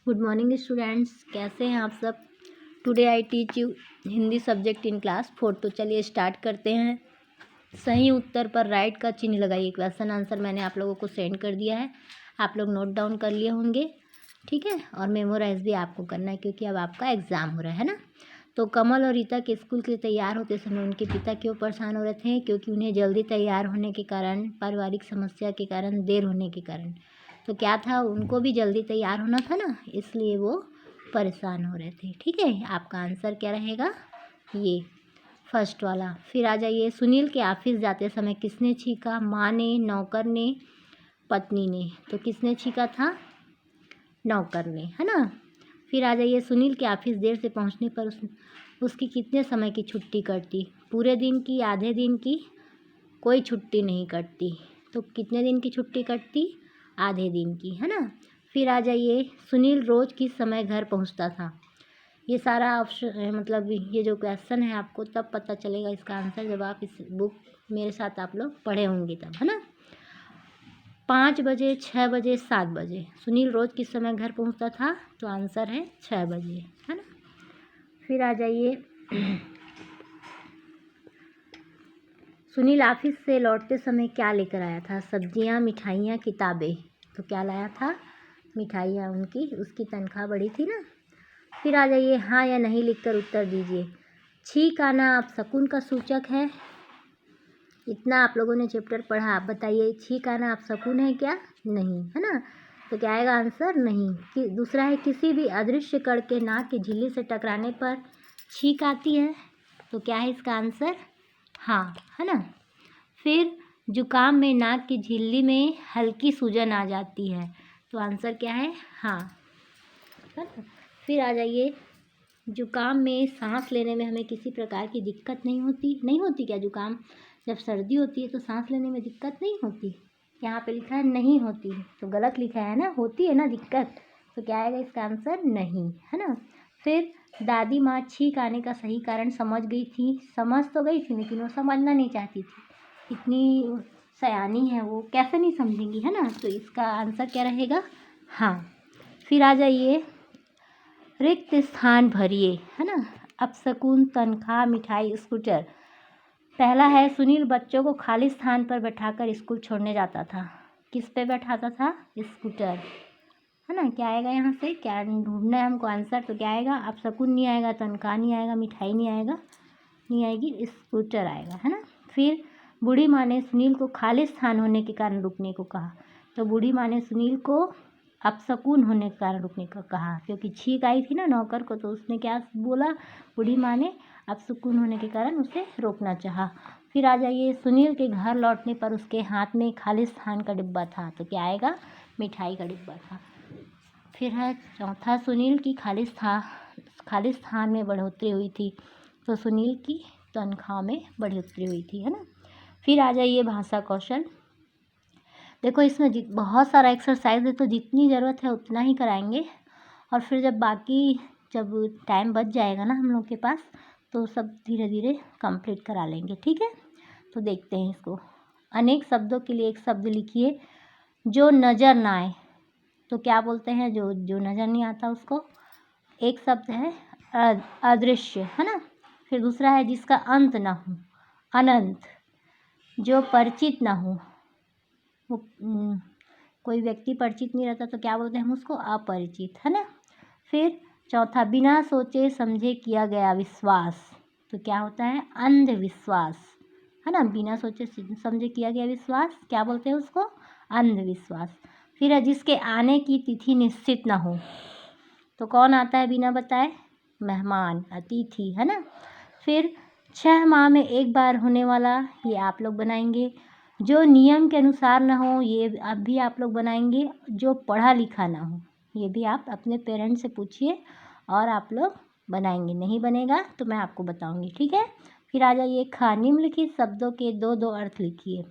Good morning students, कैसे हैं आप सब। Today I teach you Hindi subject in class 4। तो चलिए स्टार्ट करते हैं। सही उत्तर पर राइट का चिन्ह लगाइए। क्वेश्चन आंसर मैंने आप लोगों को सेंड कर दिया है, आप लोग नोट डाउन कर लिए होंगे, ठीक है। और मेमोराइज भी आपको करना है क्योंकि अब आपका एग्ज़ाम हो रहा है ना। तो कमल और रीता के स्कूल के लिए तैयार होते समय उनके पिता क्यों परेशान हो रहे थे? क्योंकि उन्हें जल्दी तैयार होने के कारण, पारिवारिक समस्या के कारण, देर होने के कारण। तो क्या था, उनको भी जल्दी तैयार होना था ना, इसलिए वो परेशान हो रहे थे, ठीक है। आपका आंसर क्या रहेगा? ये फर्स्ट वाला। फिर आ जाइए, सुनील के ऑफिस जाते समय किसने छींका? माँ ने, नौकर ने, पत्नी ने। तो किसने छींका था? नौकर ने, है ना। फिर आ जाइए, सुनील के ऑफिस देर से पहुंचने पर उसकी कितने समय की छुट्टी कटती? पूरे दिन की, आधे दिन की? कोई छुट्टी नहीं कटती। तो कितने दिन की छुट्टी कटती? आधे दिन की, है ना। फिर आ जाइए, सुनील रोज़ किस समय घर पहुंचता था? ये सारा ऑप्शन मतलब ये जो क्वेश्चन है आपको तब पता चलेगा इसका आंसर जब आप इस बुक मेरे साथ आप लोग पढ़े होंगे तब, है ना। 5 बजे, 6 बजे, 7 बजे सुनील रोज़ किस समय घर पहुंचता था? तो आंसर है 6 बजे, है ना। फिर आ जाइए, सुनील ऑफिस से लौटते समय क्या लेकर आया था? सब्जियां, मिठाइयाँ, किताबें। तो क्या लाया था? मिठाइयाँ। उसकी तनख्वाह बढ़ी थी ना। फिर आ जाइए, हाँ या नहीं लिखकर उत्तर दीजिए। छींक आना अपशकुन का सूचक है। इतना आप लोगों ने चैप्टर पढ़ा, आप बताइए छींक आना अपशकुन है क्या? नहीं, है ना। तो क्या आएगा आंसर? नहीं। कि दूसरा है, किसी भी अदृश्य कण के नाक की झिल्ली से टकराने पर छींक आती है। तो क्या है इसका आंसर? हाँ, है ना। फिर जुकाम में नाक की झिल्ली में हल्की सूजन आ जाती है। तो आंसर क्या है? हाँ, है ना। फिर आ जाइए, जुकाम में सांस लेने में हमें किसी प्रकार की दिक्कत नहीं होती क्या? जुकाम जब सर्दी होती है तो सांस लेने में दिक्कत नहीं होती। यहाँ पे लिखा है नहीं होती, तो गलत लिखा है ना, होती है ना दिक्कत। तो क्या आएगा इसका आंसर? नहीं, है ना। फिर दादी माँ छींक आने का सही कारण समझ गई थी। समझ तो गई थी लेकिन वो समझना नहीं चाहती थी। इतनी सयानी है वो, कैसे नहीं समझेंगी, है ना। तो इसका आंसर क्या रहेगा? हाँ। फिर आ जाइए, रिक्त स्थान भरिए, है ना। अपशकुन, तनख्वाह, मिठाई, स्कूटर। पहला है, सुनील बच्चों को खाली स्थान पर बैठाकर स्कूल छोड़ने जाता था। किस पे बैठाता था? स्कूटर, है ना। क्या आएगा यहाँ से? क्या ढूंढना है हमको आंसर? तो क्या आएगा? अपशकुन नहीं आएगा, तनख्वाह नहीं आएगा, मिठाई नहीं आएगा, नहीं आएगी, स्कूटर आएगा, है ना। फिर बूढ़ी माँ ने सुनील को खाली स्थान होने के कारण रुकने को कहा। तो बूढ़ी माँ ने सुनील को अपशकुन होने के कारण रुकने को कहा, क्योंकि छींक आई थी ना नौकर को, तो उसने क्या बोला? बूढ़ी माँ ने अपशकुन होने के कारण उसे रोकना चाहा। फिर आ जाइए, सुनील के घर लौटने पर उसके हाथ में खाली स्थान का डिब्बा था। तो क्या आएगा? मिठाई का डिब्बा था। फिर है चौथा, सुनील की खाली स्थान में बढ़ोतरी हुई थी। तो सुनील की तनख्वाह में बढ़ोतरी हुई थी, है ना। फिर आ जाइए, भाषा कौशल। देखो इसमें बहुत सारा एक्सरसाइज है, तो जितनी ज़रूरत है उतना ही कराएंगे, और फिर जब टाइम बच जाएगा ना हम लोग के पास, तो सब धीरे धीरे कंप्लीट करा लेंगे, ठीक है। तो देखते हैं इसको। अनेक शब्दों के लिए एक शब्द लिखिए जो नज़र ना आए। तो क्या बोलते हैं? जो नज़र नहीं आता उसको। एक शब्द है अदृश्य, है ना। फिर दूसरा है जिसका अंत ना हो, अनंत। जो परिचित ना हो, वो कोई व्यक्ति परिचित नहीं रहता तो क्या बोलते हैं हम उसको? अपरिचित, है ना। फिर चौथा, बिना सोचे समझे किया गया विश्वास। तो क्या होता है? अंधविश्वास, है ना। बिना सोचे समझे किया गया विश्वास क्या बोलते हैं उसको? अंधविश्वास। फिर है जिसके आने की तिथि निश्चित ना हो। तो कौन आता है बिना बताए? मेहमान, अतिथि, है ना। फिर 6 माह में एक बार होने वाला, ये आप लोग बनाएंगे। जो नियम के अनुसार ना हो, ये अब भी आप लोग बनाएंगे। जो पढ़ा लिखा ना हो, ये भी आप अपने पेरेंट्स से पूछिए और आप लोग बनाएंगे। नहीं बनेगा तो मैं आपको बताऊंगी, ठीक है। फिर आ जाइए, निम्नलिखित शब्दों के 2-2 अर्थ लिखिए।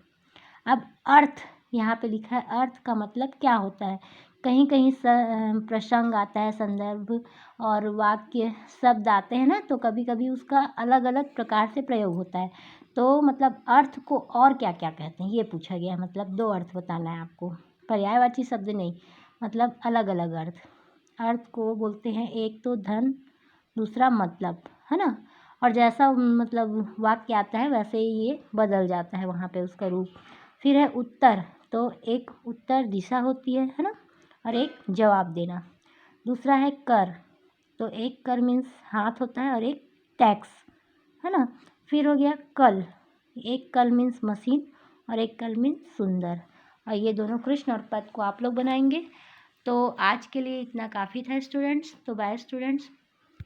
अब अर्थ यहाँ पे लिखा है, अर्थ का मतलब क्या होता है? कहीं कहीं प्रसंग आता है, संदर्भ और वाक्य शब्द आते हैं ना, तो कभी कभी उसका अलग अलग प्रकार से प्रयोग होता है। तो मतलब अर्थ को और क्या क्या कहते हैं ये पूछा गया है। मतलब 2 अर्थ बताना है आपको, पर्यायवाची शब्द नहीं, मतलब अलग अलग अर्थ। अर्थ को बोलते हैं, एक तो धन, दूसरा मतलब, है ना। और जैसा मतलब वाक्य आता है वैसे ही ये बदल जाता है वहाँ पे उसका रूप। फिर है उत्तर, तो एक उत्तर दिशा होती है ना, और एक जवाब देना। दूसरा है कर, तो एक कर मीन्स हाथ होता है और एक टैक्स, है ना। फिर हो गया कल, एक कल मीन्स मशीन और एक कल मीन्स सुंदर। और ये दोनों कृष्ण और पद को आप लोग बनाएंगे। तो आज के लिए इतना काफ़ी था स्टूडेंट्स। तो बाय स्टूडेंट्स।